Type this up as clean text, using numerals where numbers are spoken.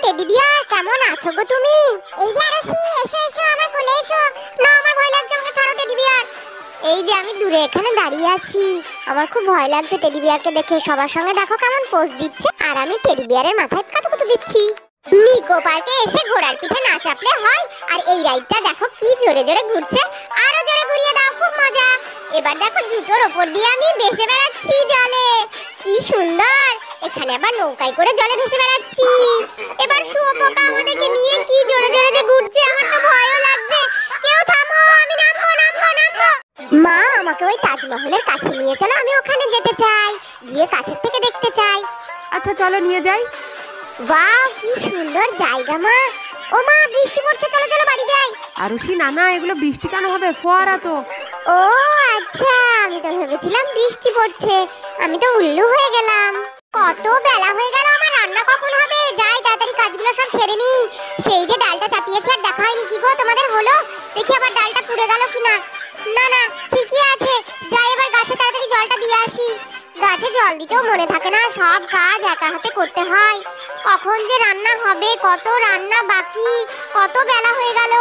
Teddy bear, কেমন আছো গো তুমি? এই যে আরশি, এসো এসো আমার কোলে এসো। না আমার ভয় লাগছে, আমাকে ছাড়ো টেডি বিয়ার। এই যে আমি দূরে এখানে দাঁড়িয়ে আছি, আমার খুব ভয় লাগছে টেডি বিয়ারকে দেখে। সবার সঙ্গে দেখো কেমন পোজ দিচ্ছে, আর আমি টেডি বিয়ারের মাথায় কাতুকুতু দিচ্ছি। নিকো পার্কে এসে ঘোড়ার পিঠে না চাপলে হয়। আর এই রাইডটা দেখো কি জোরে জোরে ঘুরছে, আরো জোরে ঘুরিয়ে দাও, খুব মজা। এবার দেখো জুতোর ওপর দিয়ে আমি ভেসে বেড়াচ্ছি জলে, কি সুন্দর। এখানে আবার নৌকায় করে জলে ভেসে বেড়াচ্ছি। এবার শুয়োপোকা আমাদেরকে নিয়ে কি জোরে জোরে যে ঘুরছে, আমার তো ভয়ও লাগছে। কেউ থামো, আমি নামবো নামবো নামবো। মা আমাকে ওই তাজমহলের কাছে নিয়ে চলো, আমি ওখানে যেতে চাই, গিয়ে কাছের থেকে দেখতে চাই। আচ্ছা চলো নিয়ে যাই। বাহ কি সুন্দর জায়গা মা। ও মা বৃষ্টি পড়ছে, চলো চলো বাড়ি যাই। আরুষি না না, এগুলো বৃষ্টি কেন হবে, ফোয়ারা তো। ও আচ্ছা, আমি তো ভেবেছিলাম বৃষ্টি পড়ছে, আমি তো উল্লু হয়ে গেলাম। কত বেলা হয়ে গেল, আমার রান্না কখন হবে? যাই তাড়াতাড়ি কাজগুলো সব সেরে নি। সেই যে ডালটা চাপিয়েছে আর দেখা হয়নি, কি গো তোমাদের হলো? দেখি আবার ডালটা পুড়ে গেল কিনা। না না ঠিকই আছে, যাই এবার গাছে তাড়াতাড়ি জলটা দিয়ে আসি। গাছে জল দিতেও মনে থাকে না, সব কাজ একা হাতে করতে হয়। কখন যে রান্না হবে, কত রান্না বাকি, কত বেলা হয়ে গেল।